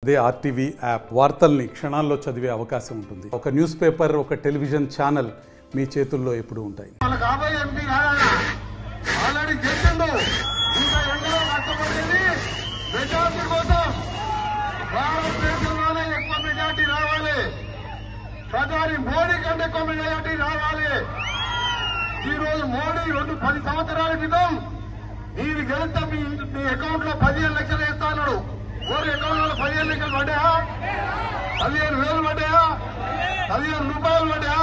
అదే RTV app వార్తల్ని క్షణాల్లో చదివే అవకాశం ఉంటుంది. ఒక న్యూస్ పేపర్, ఒక టెలివిజన్ ఛానల్ మీ చేతుల్లో ఎప్పుడూ ఉంటాయి. ప్రధాని మోడీ కంటే ఎక్కువ మెజారిటీ రావాలి. ఈ రోజు మోడీ 10 సంవత్సరాల క్రితం మీరు గెలిస్తే మీ అకౌంట్ లో 15 లక్షలు వేస్తా అన్నాడు. ఓరి అకౌంట్ లో 15 లక్షలు పడ్డాయా? 15,000 పడ్డాయా? 15 రూపాయలు పడ్డాయా?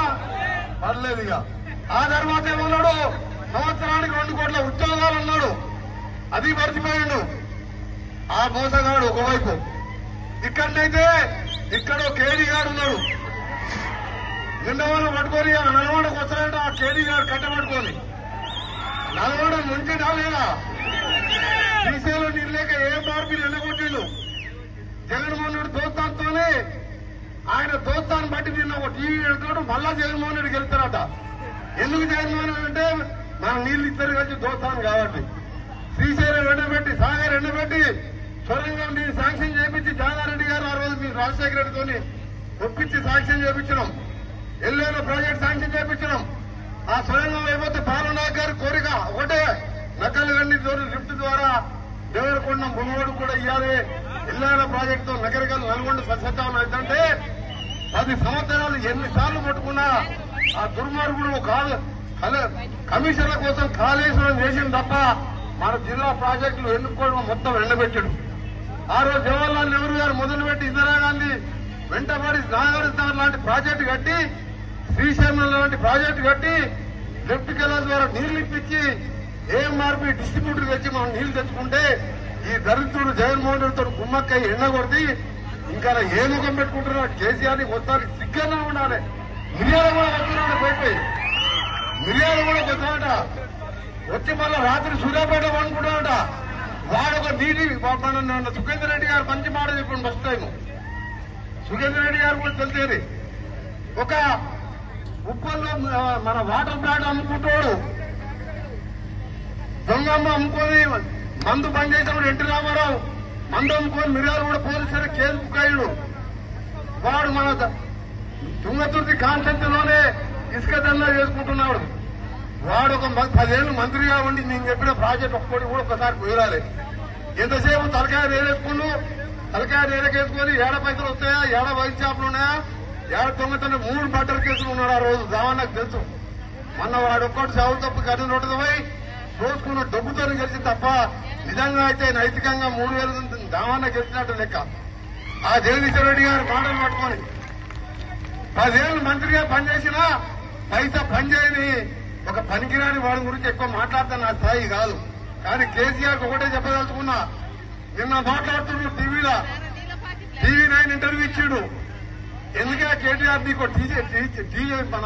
పర్లేదు. ఇక ఆ తర్వాత ఏమన్నాడు, సంవత్సరానికి 2 కోట్ల ఉద్యోగాలు అన్నాడు. అది మర్చిపోయాడు ఆ మోసగాడు. ఒకవైపు ఇక్కడైతే ఇక్కడో కేడీ గారు ఉన్నాడు. నిన్నవాళ్ళు పట్టుకొని నల్గొండకు వస్తారంటే ఆ కేడీ గారు కట్టబట్టుకొని నల్గొండ నుంచి రాలేదా? శ్రీశైలం నీళ్ళు లేక ఏం మార్పులు ఎన్నగొట్టిండు జగన్మోహన్ రెడ్డి దోస్తాన్తోనే. ఆయన దోస్తాన్ని బట్టి నిన్న ఒక టీవీ వెళ్తాడు, మళ్ళా జగన్మోహన్ రెడ్డి గెలుస్తారట. ఎందుకు జగన్మోహన్ రెడ్డి అంటే మన నీళ్లు ఇద్దరు కలిసి దోస్తాను కాబట్టి. శ్రీశైలం ఎండబెట్టి, సాగర్ ఎండబెట్టి, సొరంగం నీరు శాంక్షన్ చేయించి జానారెడ్డి గారు ఆ రోజు మీరు రాజశేఖర రెడ్డితోని ఒప్పించి శాంక్షన్ చేయించడం, ఎల్లేలో ప్రాజెక్ట్ శాంక్షన్ చేయించడం. ఆ సొరంగం అయిపోతే బాలనాయక్ గారి కోరిక ఒకటే, నకలగండి లిఫ్ట్ ద్వారా దేవరకొండ బొమ్మడు కూడా ఇవ్వాలి. ఎల్లేల ప్రాజెక్టుతో నగరగల్ నల్గొండ సత్సత్వం అవుతుంటే 10 సంవత్సరాలు ఎన్నిసార్లు పట్టుకున్నా ఆ దుర్మార్గుడు కమిషన్ల కోసం కాళేశ్వరం చేసింది తప్ప మన జిల్లా ప్రాజెక్టులు ఎన్నుకోవడం మొత్తం ఎండబెట్టాడు. ఆ రోజు జవహర్లాల్ నెహ్రూ గారు మొదలుపెట్టి ఇందిరాగాంధీ వెంటబడి నాగార్జున లాంటి ప్రాజెక్టు కట్టి, శ్రీశైలం లాంటి ప్రాజెక్టు కట్టి, లెఫ్ట్ కెనాల్ ద్వారా నీళ్లు ఇప్పించి ఏఎంఆర్పీ డిస్ట్రిబ్యూటర్ తెచ్చి మనం నీళ్లు తెచ్చుకుంటే ఈ దరిద్రుడు జగన్మోహన్ రెడ్డితో గుమ్మక్కై ఎండగొడితే ఇంకా ఏ ముఖం పెట్టుకుంటున్నాడు? కేసీఆర్ ని మొత్తానికి సిగ్గన్నా ఉండాలి. మిర్యాల కూడా వస్తున్నాడు, పోయిపోయి మిర్యాల కూడా వస్తున్నాడట. వచ్చి మళ్ళా రాత్రి సూర్యాపేట అనుకుంటాడట. వాడొక నీటి సుఖేందర్ రెడ్డి గారు మంచి మాట చెప్పండి. ఫస్ట్ టైం సుఖేందర్ రెడ్డి గారు కూడా తెలిసేది. ఒక ఉప్పల్లో మన వాటర్ ప్లాంట్ అమ్ముకుంటాడు, దొంగమ్మ అమ్ముకొని మందు బంద్ చేసినప్పుడు ఎన్టీ రామారావు మందు అమ్ముకొని మిర్యాలు కూడా పోలీసులు కేసు బుక్కాయుడు. వాడు మన తుంగతుర్తి కాన్సెప్ట్లోనే ఇసుక దందా చేసుకుంటున్నాడు. వాడు ఒక 10 ఏళ్ళు మంత్రిగా ఉండి నేను చెప్పిన ప్రాజెక్ట్ ఒక్కటి కూడా ఒకసారి కుదరాలి. ఎంతసేపు తలకాయ నేరేసుకుంటూ తలకాయ నేరకేసుకొని ఏడ పైసలు వస్తాయా, ఏడ వైన్ షాపులు ఉన్నాయా, ఏడ దొంగతనం 3 బట్టల కేసులు ఉన్నాడు. ఆ రోజు దావన్నకు తెలుసు. మొన్న వాడు ఒక్కటి సాగు తప్పు కఠిన రోడ్డు పోయి దోసుకున్న డబ్బుతో గెలిచి తప్ప నిజంగా అయితే నైతికంగా 3,000 దావన్న గెలిచినట్టు లెక్క. ఆ జగదీశ్వర రెడ్డి గారు మాటలు పట్టుకొని 10 ఏళ్ళు మంత్రిగా పనిచేసినా పైసా పనిచేయని ఒక పనికిరాని వాడి గురించి ఎక్కువ మాట్లాడతాను, నా స్థాయి కాదు. కానీ కేసీఆర్ ఒకటే చెప్పదలుచుకున్నా. నిన్న మాట్లాడుతున్నాడు టీవీలో, TV9 ఇంటర్వ్యూ ఇచ్చాడు. ఎందుకే కేటీఆర్ నీకు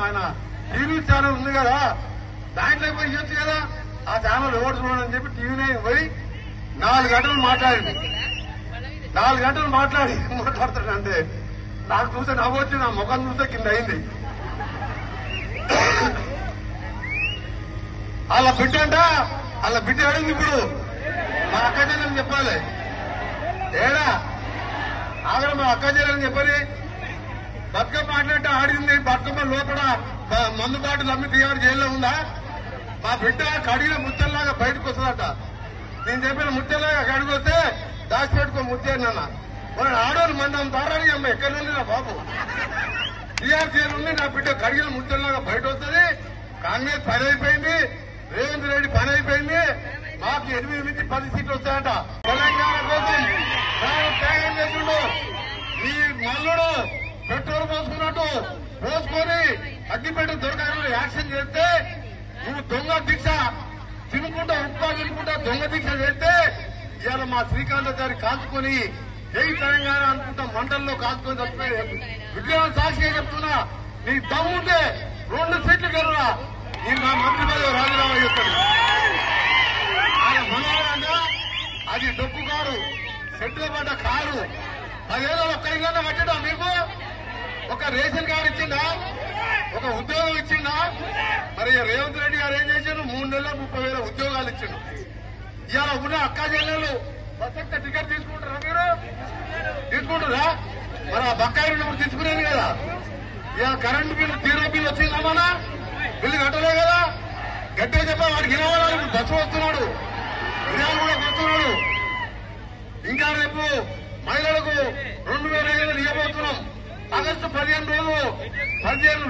ఆయన టీవీ ఛానల్ ఉంది కదా, దాంట్లో పోయి ఇవ్వచ్చు కదా, ఆ ఛానల్ ఎవరు చూడని చెప్పి TV9 పోయి 4 గంటలు మాట్లాడింది. 4 గంటలు మాట్లాడుతాడంటే నాకు చూస్తే నవ్వచ్చు, నా ముఖం చూస్తే కింద అయింది. వాళ్ళ బిడ్డ అంట, వాళ్ళ బిడ్డ అడిగింది. ఇప్పుడు మా అక్క చెల్లెని చెప్పాలి. ఏడా ఆగడ మా అక్క చెల్లెని చెప్పని బతుకమ్మ ఆడినట్టు ఆడింది. బతుకమ్మ లోపల మందు బాటలు అమ్మి టీఆర్ జైల్లో ఉందా? మా బిడ్డ కడిగిన ముద్దల్లాగా బయటకు వస్తుందట. నేను చెప్పిన ముద్దలాగా కడిగి వస్తే దాచిపెట్టుకో ముద్దే అన్న. మన ఆడవాళ్ళు మంది అమ్ముతారని అమ్మ ఎక్కడి నుండి నా బాబు టీఆర్ జైలు ఉంది. నా బిడ్డ కడిగిన ముద్దల్లాగా బయట వస్తుంది. కాంగ్రెస్ పని అయిపోయింది, రేవంత్ రెడ్డి పని అయిపోయింది. మాకు 8 నుంచి 10 సీట్లు వస్తాయట. తెలంగాణ కోసం త్యాగం చేసిండు. ఈ మల్లుడు పెట్రోల్ పోసుకున్నట్టు పోసుకొని అగ్గిపెట్టు దొరకకుండా యాక్షన్ చేస్తే నువ్వు దొంగ దీక్ష తినుకుంటా, ఉప్పా తినుకుంటా దొంగ దీక్ష చేస్తే ఇవాళ మా శ్రీకాంతాచారి కాల్చుకొని జై తెలంగాణ అనుకుంటా మంటల్లో కాల్చుకొని చచ్చిపోయి విగ్రహం సాక్షిగా చెప్తున్నా. నీ దమ్ముంటే 2 సీట్లు కరురా, నేను నా మంత్రి పదవి రాజీనామా చేస్తాను. ఆయన మనోహరంగా అది డొక్కు కారు, సెట్లో పడ్డ కారు. 10 ఏళ్ళలో ఒక్కరికైనా కట్టడా మీకు? ఒక రేషన్ కార్డు ఇచ్చిందా? ఒక ఉద్యోగం ఇచ్చిందా? మరి రేవంత్ రెడ్డి గారు ఏం చేశారు? 3 నెలల్లో 30,000 ఉద్యోగాలు ఇచ్చిండు. ఇవాళ ఉన్న అక్క చెల్లెలు బస్ టికెట్ తీసుకుంటారా మీరు? తీసుకుంటారా? మరి ఆ బకాయి నువ్వు తీసుకునేది కదా. ఇక కరెంటు బిల్లు జీరో బిల్లు వచ్చిందమ్మా, బిల్లు కట్టలే కదా. గట్టిగా చెప్పా వాడికి వినవాలి. ఇప్పుడు బస్సు వస్తున్నాడు, విజయాలు కూడా వస్తున్నాడు. ఇంకా రేపు మహిళలకు 2,500 ఇవ్వబోతున్నాం. ఆగస్టు 15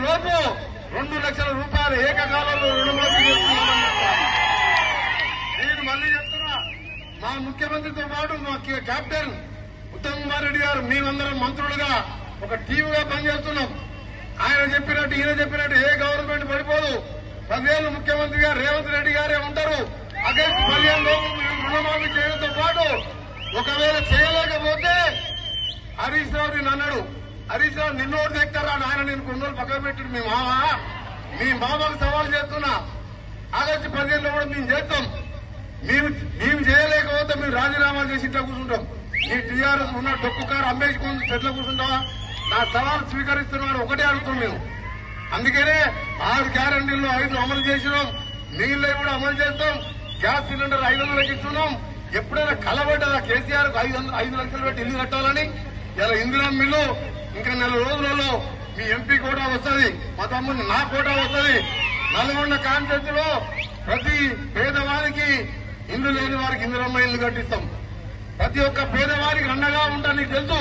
లోపు 2 లక్షల రూపాయలు ఏకకాలంలో రుణమాఫీ చేస్తున్నాం. నేను మళ్ళీ చెప్తున్నా, మా ముఖ్యమంత్రితో పాటు మా కెప్టెన్ ఉత్తమ్ కుమార్ రెడ్డి గారు మేమందరం మంత్రులుగా ఒక టీవీగా పనిచేస్తున్నాం. ఆయన చెప్పినట్టు ఈయన చెప్పినట్టు ఏ గవర్నమెంట్ పడిపోదు. 10 ఏళ్ళు ముఖ్యమంత్రిగా రేవంత్ రెడ్డి గారే ఉంటారు. ఆగస్టు 15 లోపు రుణమాఫీ చేయడంతో పాటు ఒకవేళ చేయలేకపోతే హరీష్ రావు నేను అన్నాడు, హరీష్ రావు నిన్నోడు తెక్తారా ఆయన నేను కొన్ని రోజులు పక్కన పెట్టాడు. మీ మామకు సవాల్ చేస్తున్నా, ఆగస్టు 15 లో కూడా మేము చేస్తాం. మేము చేయలేకపోతే మేము రాజీనామాలు చేసి ఇట్లా కూర్చుంటాం. ఈ టీఆర్ఎస్ ఉన్న డొక్కు కారు అమ్మేసుకుని చెట్ల కూర్చుంటావా? నా సవాల్ స్వీకరిస్తున్నాడు. ఒకటే అడుగుతున్నాం మేము. అందుకనే 6 గ్యారంటీల్లో 5 అమలు చేసినాం. నీళ్ళవి కూడా అమలు చేస్తాం. గ్యాస్ సిలిండర్ 500కి ఇస్తున్నాం. ఎప్పుడైనా కలబడ్డదా కేసీఆర్ 5 లక్షలు పెట్టి ఇల్లు కట్టాలని? ఇలా ఇందిరా మిల్లు ఇంకా 4 రోజులలో మీ ఎంపీ కోటా వస్తుంది, మా తమ్ముడు నా కోటా వస్తుంది. నల్గొండ కాన్ఫరెన్స్ లో ప్రతి పేదవారికి, ఇల్లు లేని వారికి ఇందిరమ్మ ఇల్లు కట్టిస్తాం. ప్రతి ఒక్క పేదవారికి అండగా ఉంటా. నీకు తెలుసు,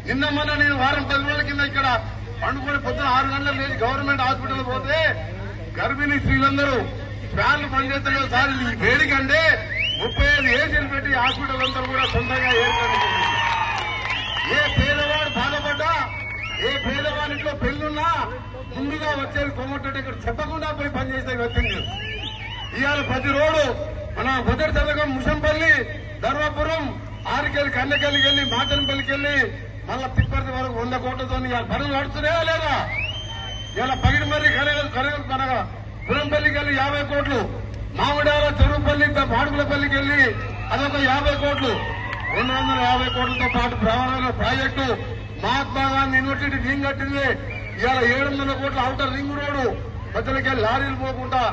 నిన్న మొన్న నేను వారం 10 రోజుల కింద ఇక్కడ పండుకొని పొద్దున 6 గంటలకు లేచి గవర్నమెంట్ హాస్పిటల్ పోతే గర్భిణీ స్త్రీలందరూ ఫ్యాన్లు పనిచేస్తలేదు సార్. ఈ వేడికంటే 35 ఏసీలు పెట్టి హాస్పిటల్ అందరూ కూడా సొంతంగా ఏర్పడుతుంది. ఏ పేదవాడు బాధపడ్డా, ఏ పేదవాడిలో పెళ్లున్నా ముందుగా వచ్చేది కొమ్మట్టంటే ఇక్కడ చెప్పకుండా పోయి పనిచేసే వ్యక్తి. ఇవాళ ప్రతి రోడ్డు మన మొదటి చదకం ముషంపల్లి, ధర్మపురం, ఆరికెళ్ళి కన్నెకెళ్ళికి వెళ్ళి మాచనపల్లికి వెళ్ళి మళ్ళా తిప్పర్తి వరకు 100 కోట్లతో ఇవాళ పనులు నడుస్తున్నాయా లేదా? ఇలా పగిడిమర్రి కనగా పురంపల్లికి వెళ్ళి 50 కోట్లు, మామిడాల చెరువుపల్లి మాడుగులపల్లికి వెళ్ళి అదొక 50 కోట్లు, 250 కోట్లతో పాటు ప్రమాణ project Mahatma Gandhi university ring కట్టింది. ఇవాళ 700 కోట్ల ఔటర్ రింగ్ రోడ్డు ప్రజలకి లారీలు పోకుండా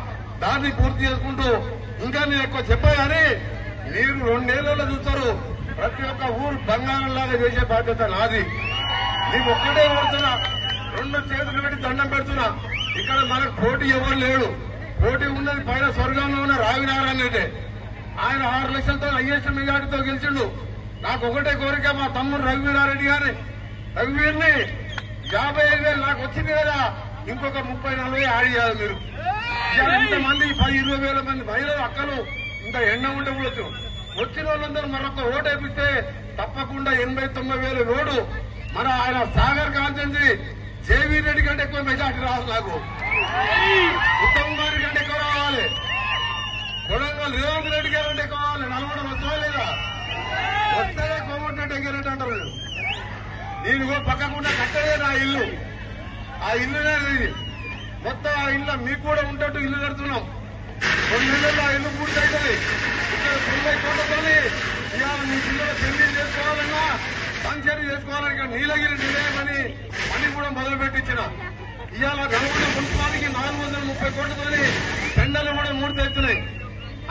దాన్ని పూర్తి చేసుకుంటూ ఇంకా నేను ఎక్కువ చెప్పా కానీ మీరు 2 ఏళ్లలో చూస్తారు. ప్రతి ఒక్క ఊరు బంగారంలాగా చేసే బాధ్యత నాది. నీకు ఒక్కటే కోరుతున్నా, 2 చేతులు పెట్టి దండం పెడుతున్నా. ఇక్కడ మనకు పోటీ ఎవరు లేడు. పోటీ ఉన్నది పైన స్వర్గంలో ఉన్న రావినారాయణ రెడ్డి. ఆయన 6 లక్షలతో హైయెస్ట్ మెజార్టీతో గెలిచిండు. నాకు ఒకటే కోరిక, మా తమ్ముడు రఘువీరారెడ్డి గారిని, రఘువీర్ని 55,000 నాకు వచ్చింది కదా, ఇంకొక 30-40 యాడ్ చేయాలి మీరు. ఇంతమంది 10-20,000 మంది మహిళలు అక్కలు ఇంత ఎండ ఉంటే కూడా వచ్చిన వాళ్ళందరూ మరొక ఓటు వేపిస్తే తప్పకుండా 89,000 ఓటు మన ఆయన సాగర్ కాన్సెన్సీ జేవీ రెడ్డి కంటే ఎక్కువ మెజార్టీ రావాలి. నాకు ఉత్తమ్ కుమార్ కంటే ఎక్కువ రావాలి. కొడంగల్ రేవంత్ రెడ్డి గారు అంటే ఎక్కువ రావాలి. నల్గొండ వస్తుందా లేదా? వస్తే కోమటిరెడ్డి ఎంగారెడ్డి అంటారు. నేను పక్కకుండా కట్టదే నా ఇల్లు. ఆ ఇల్లునే మొత్తం ఆ ఇల్లు మీకు కూడా ఉంటట్టు ఇల్లు కడుతున్నాం. 2 నెలల్లో ఆ ఇల్లు పూర్తవుతుంది. ఇక్కడ 90 కోట్లతోని ఇవాళ మీ పిల్లలు పెళ్లి చేసుకోవాలన్నా, ఫంక్షన్ చేసుకోవాలని ఇక్కడ నీలగిరి నిలయమని పని కూడా మొదలుపెట్టించిన. ఇవాళ నల్గొండ మున్సిపాలిటీకి 430 కోట్లతోని టెండర్లు కూడా మూర్తవుతున్నాయి.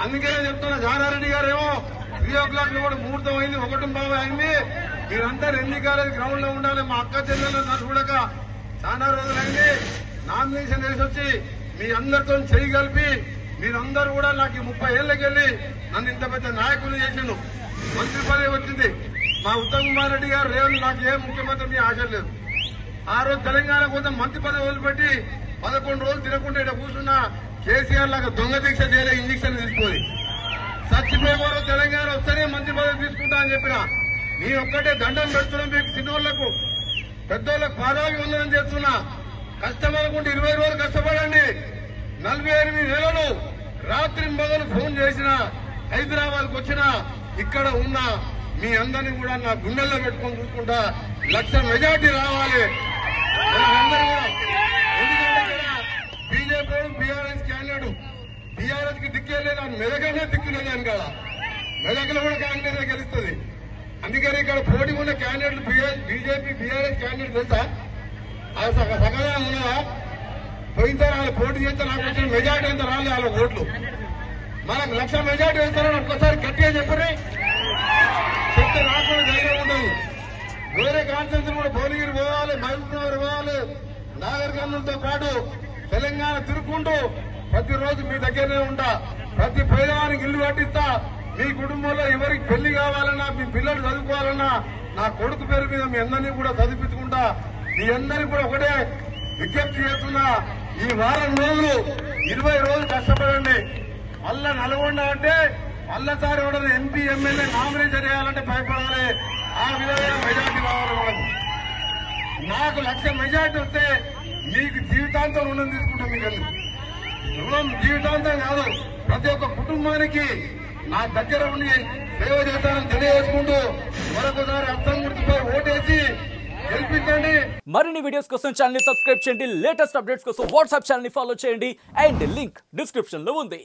అందుకనే చెప్తున్నా, జానారెడ్డి గారేమో 3 o'clock కూడా ముహూర్తం అయింది, 1:15 అయింది. మీరందరూ ఎన్నికలేదు గ్రౌండ్ లో ఉండాలి. మా అక్క చెల్లెలు నన్ను చూడక చాలా రోజులైంది. నామినేషన్ వేసి వచ్చి మీ అందరితో చేయి కలిపి మీరందరూ కూడా నాకు 30 ఏళ్లకెళ్లి నన్ను ఇంత పెద్ద నాయకులు చేసిండు. మంత్రి పదవి వచ్చింది. మా ఉత్తమ్ కుమార్ రెడ్డి గారు రేవంత్ నాకు ఏ ముఖ్యమంత్రి ఆశ లేదు. ఆ రోజు తెలంగాణ కోసం మంత్రి పదవి వదిలిపెట్టి 11 రోజులు తినకుండా ఇక్కడ కూర్చున్న కేసీఆర్ లాగా దొంగ దీక్ష చేయలే. ఇంజక్షన్ తీసుకొని చచ్చిపోయేవారు తెలంగాణ వస్తేనే మంత్రి పదవి తీసుకుంటా అని చెప్పిన. నీ ఒక్కటే దండం పెడుతున్నా. మీకు చిన్నోళ్లకు పెద్దోళ్లకు పాదావి ఉందని చెప్తున్నా. కష్టపడకుండా 20 రోజులు కష్టపడండి. 48 నెలలు రాత్రి మొదలు ఫోన్ చేసిన, హైదరాబాద్కు వచ్చిన, ఇక్కడ ఉన్న మీ అందరినీ కూడా నా గుండెల్లో పెట్టుకొని చూసుకుంటా 1 లక్ష మెజార్టీ రావాలి. అందరూ కూడా ఎందుకంటే బీజేపీ బీఆర్ఎస్ క్యాండిడేట్, బీఆర్ఎస్ కి దిక్కేలేదు, మెదకనే దిక్కులేదని కదా. మెదకులో కూడా కాంగ్రెస్ గెలుస్తుంది. అందుకని ఇక్కడ పోటీ ఉన్న క్యాండిడేట్లు బీజేపీ బీఆర్ఎస్ క్యాండిడేట్ తెలుసా? సగంగా ఉన్నదా? పోయినసారి వాళ్ళు పోటీ చేస్తే నాకు వచ్చిన మెజార్టీ ఎంత రాలేదు వాళ్ళ ఓట్లు. మనకు 1 లక్ష మెజార్టీ వేస్తారని ఒక్కసారి గట్టిగా చెప్పండి. చెప్తే నాకు కూడా ధైర్యం ఉండదు. వేరే కాన్ఫరెన్స్ కూడా భువనగిరి పోవాలి, మహబూబ్నగర్ పోవాలి, నాగర్ కర్నూలుతో పాటు తెలంగాణ తిరుక్కుంటూ ప్రతిరోజు మీ దగ్గరనే ఉంటా. ప్రతి పేదవానికి ఇల్లు కట్టిస్తా. మీ కుటుంబంలో ఎవరికి పెళ్లి కావాలన్నా, మీ పిల్లలు చదువుకోవాలన్నా నా కొడుకు పేరు మీద మీ అందరినీ కూడా చదివించుకుంటా. మీ అందరినీ కూడా ఒకటే విజ్ఞప్తి చేస్తున్నా, ఈ వారం రోజులు 20 రోజులు కష్టపడండి. మళ్ళా నల్గొండ అంటే మళ్ళసారి ఎవరైనా ఎంపీ ఎమ్మెల్యే నామినేషన్ చేయాలంటే భయపడాలి. ఆ విధమైన మెజార్టీ కావాలి మనకు. నాకు 1,00,000 మెజార్టీ వస్తే మీకు జీవితాంతం రుణం తీసుకుంటాం. మీకు రుణం జీవితాంతం కాదు, ప్రతి ఒక్క కుటుంబానికి నా దగ్గర ఉండి సేవ చేస్తానని తెలియజేసుకుంటూ మరొకసారి అర్థం గుర్తుపై ఓటేసి గెలిపించండి. మరిన్ని వీడియోస్ కోసం ఛానల్ ని సబ్స్క్రైబ్ చేయండి. లేటెస్ట్ అప్డేట్స్ కోసం వాట్సాప్ ఛానల్ ని ఫాలో చేయండి. అండ్ లింక్ డిస్క్రిప్షన్ లో ఉంది.